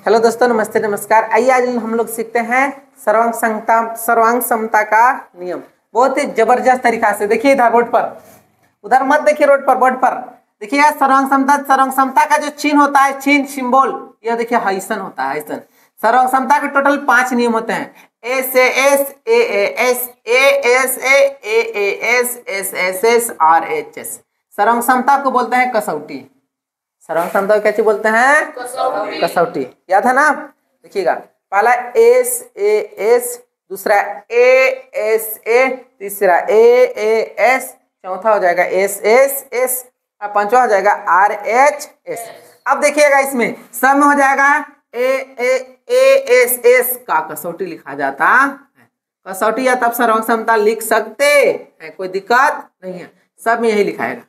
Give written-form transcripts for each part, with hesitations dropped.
Hello दोस्तों, नमस्ते नमस्कार। आइए आज हम लोग सीखते हैं सर्वांग समता का नियम बहुत ही जबरदस्त तरीका से। देखिए इधर बोर्ड पर, उधर मत देखिए, रोड पर बोर्ड पर देखिए। सर्वांग समता का जो चिन्ह होता है, चिन्ह सिंबल, यह देखिए हाइसन होता है। हाइसन सर्वांग समता के टोटल 5 नियम होते हैं। S A S A S A S A S S S S R H S. सर्वांग समता को बोलते हैं कसौटी। सर्वांग समता को क्या बोलते हैं? कसौटी। याद है ना? देखिएगा, पहला एस ए एस, दूसरा ए एस ए, तीसरा ए एस, चौथा हो जाएगा एस एस एस, और पांचवा हो जाएगा आर एच एस। अब देखिएगा इसमें सब में हो जाएगा ए एस एस का कसौटी लिखा जाता है। कसौटी या तब सर्वांग समता लिख सकते हैं, कोई दिक्कत नहीं है, सब में यही लिखाएगा।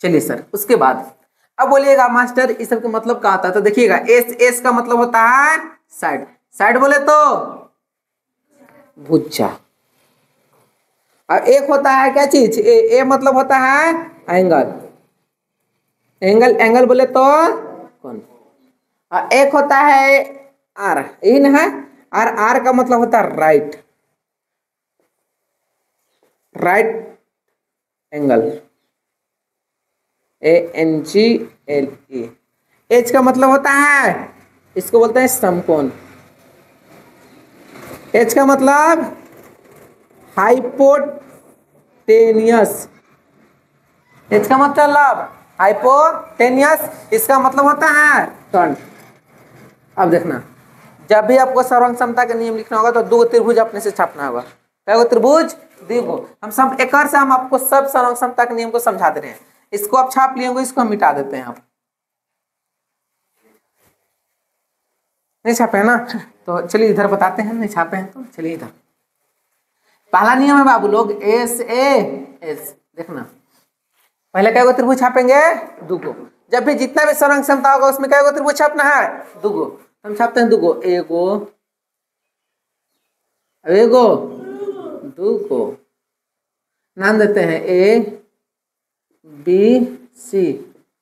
चलिए सर, उसके बाद अब बोलिएगा मास्टर इस सब का मतलब क्या होता है? तो देखिएगा एस एस का मतलब होता है साइड। साइड बोले तो भुजा। और एक होता है क्या चीज? ए मतलब होता है एंगल। एंगल एंगल बोले तो कौन? और एक होता है आर, यही ना है? और आर का मतलब होता है right. Right angle, ANGLE। H का मतलब होता है, इसको बोलते हैं समकोण। एच का मतलब हाइपोटेनियस। एच का मतलब हाइपोटेनियस, इसका मतलब होता है टर्न। अब देखना, जब भी आपको सर्वांग समता का नियम लिखना होगा तो 2 त्रिभुज अपने से छापना होगा। क्या त्रिभुज? देखो हम सब एक से हम आपको सब सर्वांग समता के नियम को समझा दे रहे हैं। इसको आप छाप लिए होंगे, इसको हम मिटा देते हैं। आप नहीं छापे है ना? तो चलिए इधर बताते हैं। नहीं छापे हैं तो चलिए इधर। पहला नियम है बाबू लोग, एस ए एस। देखना, पहले क्या त्रिभुज छापेंगे? 2 जब भी जितना भी सर्वांग समता होगा उसमें क्या त्रिभुज छापना है? 2 हम छापते हैं 2 एगो, एगो, 2 नाम देते हैं A B C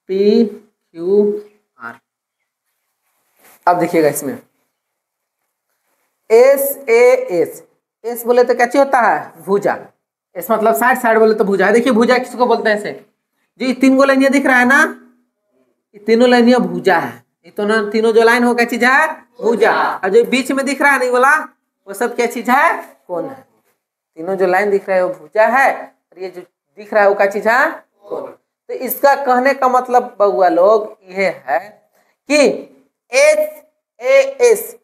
P Q R. अब देखिएगा इसमें एस ए एस। एस बोले तो क्या होता है? भुजा। एस मतलब साइड, साइड बोले तो भुजा। देखिए भुजा किसको बोलते हैं? ऐसे जी 3 लाइनियां दिख रहा है ना, ये तीनों लाइनियां भुजा है। ये तो ना तीनों जो लाइन हो क्या चीज है? भुजा। और जो बीच में दिख रहा है नहीं बोला, वो सब क्या चीज है? कौन है। तीनों जो लाइन दिख रहा है वो भुजा है, और ये जो दिख रहा है वो क्या चीज है? कौन। तो इसका कहने का मतलब बउआ लोग यह है कि एस ए एस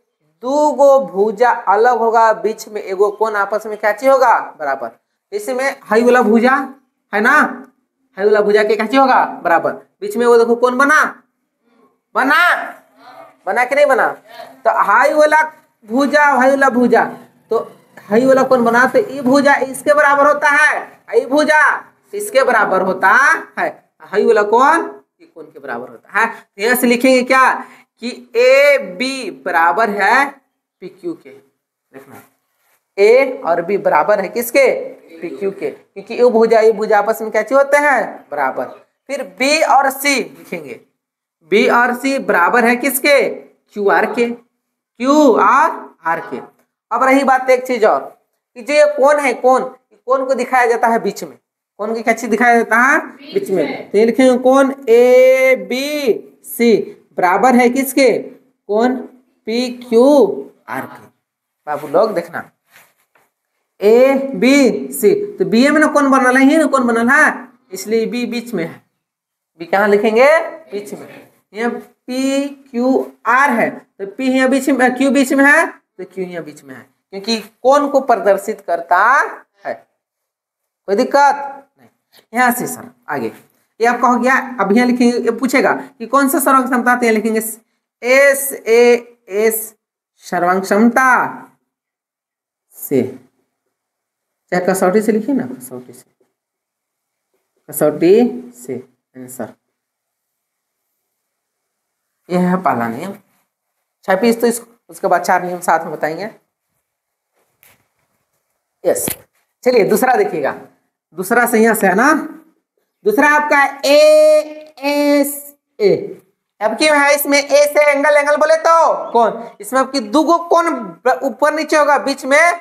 2 भुजा अलग होगा, बीच में एगो कोण आपस में क्या चीज होगा? बराबर। इसमें हाई वाला भुजा है ना, हाई वाला भुजा के क्या चीज होगा? बराबर। बीच में वो देखो कौन बना, बना बना कि नहीं बना? तो हाई वाला भुजा, हाई वाला भुजा, तो हाई वाला कौन बना? तो ई भुजा इसके बराबर होता है, ई भुजा इसके बराबर होता है। हाई वाला कौन? ये कौन के बराबर होता है। यहाँ से लिखेंगे क्या कि ए बी बराबर है पी क्यू के। देखना, ए और बी बराबर है किसके? पी क्यू के, क्योंकि ये भुजा आपस में क्या होते हैं? बराबर। फिर बी और सी लिखेंगे, बी और सी बराबर है किसके? क्यू आर के, क्यू आर के। अब रही बात एक चीज और, कि जो ये कौन है, कौन को दिखाया जाता है बीच में। कौन की क्या चीज दिखाया जाता है? बीच में। तो ये लिखेंगे कौन ए बी सी बराबर है किसके? कौन पी क्यू आर के। बाबू लोग देखना, ए बी सी, तो बी में ना कौन बनल है? ना कौन बनल है, इसलिए बी बीच में है। बी कहाँ लिखेंगे? बीच में। यहाँ पी क्यू आर है, तो पी यहाँ बीच में, क्यू बीच में है, तो क्यू यहाँ बीच में है, क्योंकि कौन को प्रदर्शित करता है। कोई दिक्कत नहीं। यहाँ से सर आगे ये आपका हो गया। अब यहाँ लिखेंगे, ये पूछेगा कि कौन सा सर्वांग समता, तो यहाँ लिखेंगे एस ए एस सर्वांग समता से, चाहे कसौटी से लिखिए ना, कसौटी से, कसौटी से आंसर। यह है पहला नियम। छापिए तो इसको, उसके बाद 4 नियम साथ में बताएंगे। यस, चलिए दूसरा देखिएगा। दूसरा से यहाँ से है ना, दूसरा आपका ए एस ए। अब क्यों है इसमें ए से एंगल एंगल बोले तो कौन, इसमें आपकी दुगो कौन ऊपर नीचे होगा, बीच में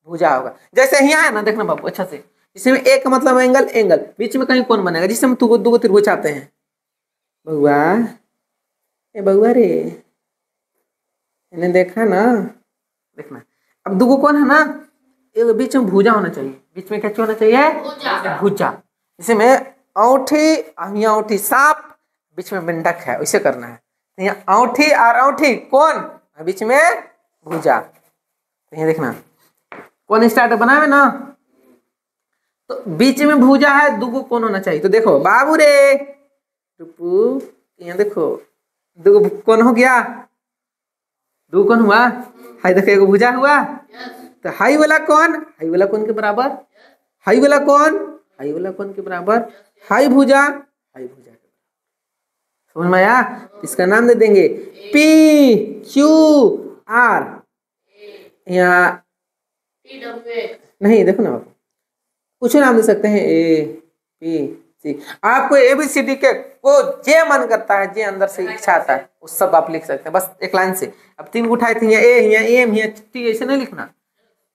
भुजा होगा। जैसे यहाँ है ना, देखना बाबू अच्छा से, इसमें ए का मतलब एंगल एंगल, बीच में कहीं कौन बनेगा, जिससे हम दुगो त्रिभुज आते हैं। बउआ ए बउआ रे, इन्हें देखा ना, देखना अब दुगो कौन है ना, एक बीच में भुजा होना चाहिए, बीच में क्या होना चाहिए, भुजा। इसमें औंठी, यहाँ औंठी सांप, बीच में मेंढक है, वैसे करना है। तो यहाँ औंठी और औंठी कौन, बीच में भुजा। तो यहाँ देखना कौन स्टार्ट बना है ना, तो बीच में भुजा है, दुगो कौन होना चाहिए। तो देखो बाबू रे रूपू, यहाँ देखो दुगो कौन हो गया, दो कौन हुआ, हाई देखो एगो भुजा हुआ। तो हाई वाला कौन के बराबर, हाई वाला कौन के बराबर, हाई भुजा के बराबर। समझ में आया? इसका नाम दे देंगे पी क्यू आर, यहाँ नहीं देखो ना, कुछ नाम दे सकते हैं, ए बी सी, आपको ABCD के को जे मन करता है, जे अंदर से इच्छा आता है वो सब आप लिख सकते हैं, बस एक लाइन से। अब 3 उठाए थे, यहाँ ए, यहाँ एम, यहाँ टी, ऐसे नहीं लिखना,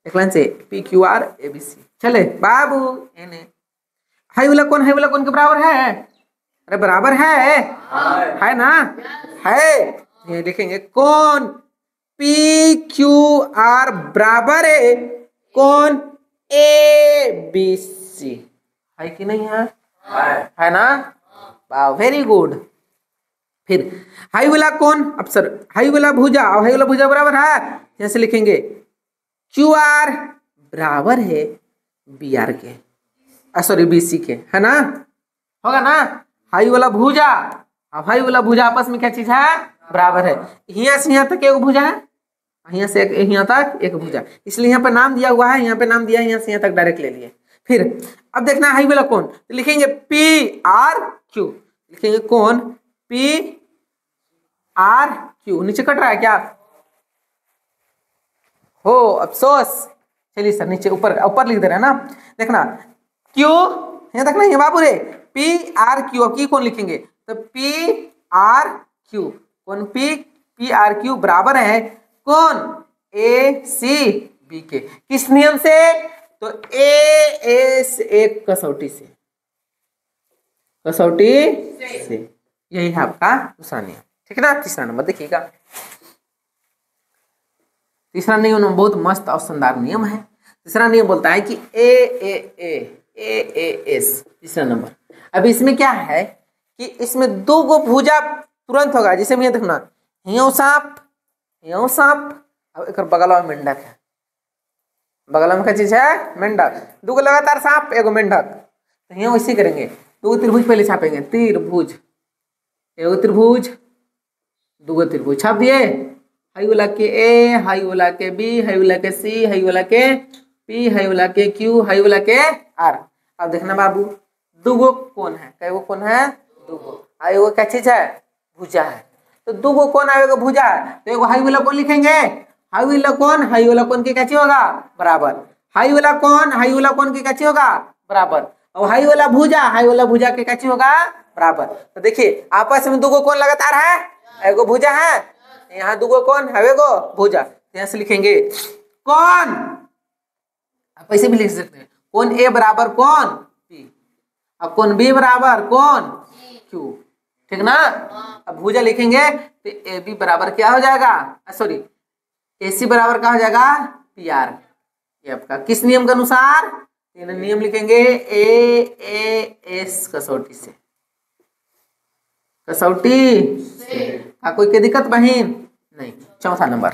एक लाइन से PQR ABC। चले बाबू, एने हाई वाला कौन के बराबर है, अरे बराबर है ना, है। ये लिखेंगे कौन PQR बराबर है कौन ABC, है कि नहीं है ना, वाह वेरी गुड। फिर हाई वाला कौन, अब सर हाई वाला भुजा और हाई वाला भुजा बराबर है, जैसे लिखेंगे QR बराबर है BR के, सॉरी BC के, है ना, होगा ना। हाई वाला भुजा और हाई वाला भुजा आपस में क्या चीज है, बराबर है। यहाँ से यहाँ तक एक भुजा है, यहाँ से यहाँ तक एक भुजा, इसलिए यहाँ पे नाम दिया हुआ है, यहाँ पे नाम दिया है, यहाँ से यहाँ तक डायरेक्ट ले लिए। फिर अब देखना हाई वाला कौन, तो लिखेंगे PRQ, लिखेंगे कौन PRQ, नीचे कट रहा है क्या, हो अफसोस, चलिए सर नीचे ऊपर लिख दे रहे हैं ना। देखना क्यू, यहाँ देखना ये बाबू रे, PRQ, अब की कौन लिखेंगे, तो PRQ कौन PRQ बराबर है कौन ACB के, किस नियम से, तो AS1 कसौटी से, यही है आपका दूसरा नियम, ठीक है ना। तीसरा नंबर देखिएगा, तीसरा नियम बहुत मस्त और शानदार नियम है। तीसरा नियम बोलता है कि AAS, तीसरा नंबर। अब इसमें क्या है कि इसमें दो गो भुजा तुरंत होगा, जिसे मैं देखना हियो सांप, अब एक बगल में मेंढक है, बगल में क्या चीज है, मेंढक, दो गो लगातार सांप एगो मेंढक। तो यहाँ वैसे करेंगे, दो त्रिभुज पहले छापेंगे, त्रिभुज, एगो त्रिभुज, दो गो त्रिभुज छाप दिए, हाई वाला के ए, हाई वाला के बी, हाई वाला के सी, हाई वाला के पी, हाई वाला के क्यू, हाई वाला के आर। अब देखना बाबू दुगो कौन है, कई गो कौन है, दुगो, और एगो क्या चीज है, भुजा है। तो दुगो कौन आएगा, भुजा है, तो एगो हाई वाला कौन लिखेंगे, हाई वाला कौन की क्या चीज होगा, बराबर, हाई वाला कौन की क्या चीज होगा, बराबर, और हाई वाला भुजा के क्या चीज होगा, बराबर। तो देखिए आपस में दुगो कौन लगातार है, एगो भुजा है, यहाँ दुगो कौन है, एगो भुजा, यहाँ से लिखेंगे कौन, आप ऐसे भी लिख सकते हैं, कौन ए बराबर कौन पी, अब कौन बी बराबर कौन क्यू, ठीक ना। अब भुजा लिखेंगे तो ए बी बराबर क्या हो जाएगा, सॉरी AC बराबर क्या हो जाएगा, PR। ये आपका किस नियम के अनुसार, नियम लिखेंगे AAS कसौटी से, कोई के दिक्कत बहन नहीं। चौथा नंबर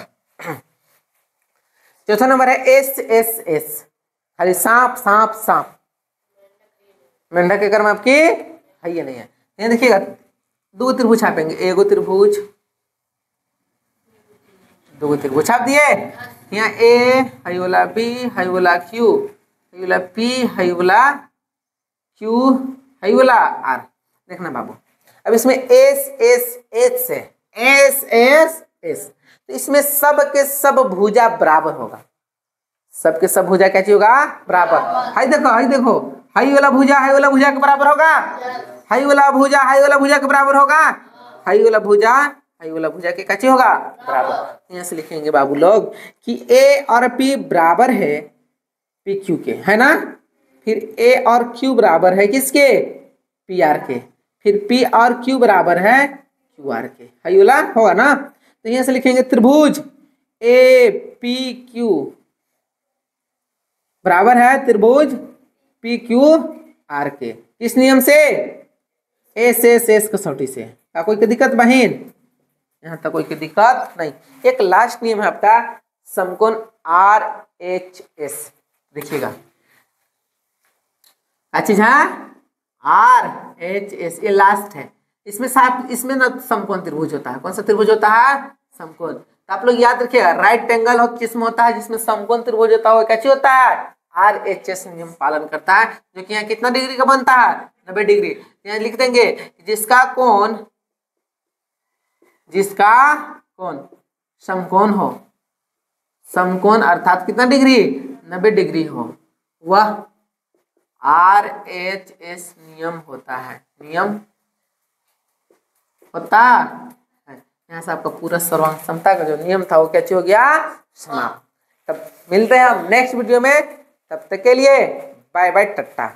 है SSS, खाली सांप, मेंढक के कर्म आपकी है ये नहीं है। ये देखिएगा दो त्रिभुज छापेंगे, एगो त्रिभुज, दो त्रिभुज छाप दिए, यहाँ ए, हाई वाला बी, हाई वाला क्यू, हाई वाला पी, हाई वाला क्यू, हाई वाला आर। देखना बाबू अब इसमें SSS है, SSS, तो इसमें सब के सब भुजा बराबर होगा, सबके सब भुजा क्या होगा, बराबर। हाई देखो हाई वाला भुजा के बराबर होगा, हाई वाला भुजा के बराबर होगा, हाई वाला भुजा के कैसे होगा बराबर। यहाँ से लिखेंगे बाबू लोग कि ए और पी बराबर है पी क्यू के, है ना। फिर ए और क्यू बराबर है किसके, पी आर के। फिर पी और क्यू बराबर है क्यू आर के, हाई वाला होगा ना। तो यहाँ से लिखेंगे त्रिभुज ए पी क्यू बराबर है त्रिभुज पी क्यू आर के। किस नियम से, ए से शेष कसौटी से। क्या कोई की दिक्कत बहन, यहाँ तक कोई की दिक्कत नहीं। एक लास्ट नियम है आपका समकोण आर एच एस, देखिएगा अच्छी है आर एच एस, ये लास्ट है। इसमें साफ इसमें ना समकोण त्रिभुज होता है। कौन सा त्रिभुज होता है, समकोण। तो आप लोग याद रखिएगा राइट एंगल हो किसमें होता है, जिसमें समकोण त्रिभुज होता है वो कैसे होता है, आर एच एस नियम पालन करता है, जो कि यहाँ कितना डिग्री का बनता है, 90 डिग्री। यहाँ लिख देंगे जिसका कोण समकोण हो, समकोण अर्थात कितना डिग्री 90 डिग्री हो, वह आर एच एस नियम होता है, नियम होता है। यहाँ से आपका पूरा सर्वांग समता का जो नियम था वो कैसे हो गया समाप्त। तब मिलते हैं हम नेक्स्ट वीडियो में, तब तक के लिए बाय बाय टाटा।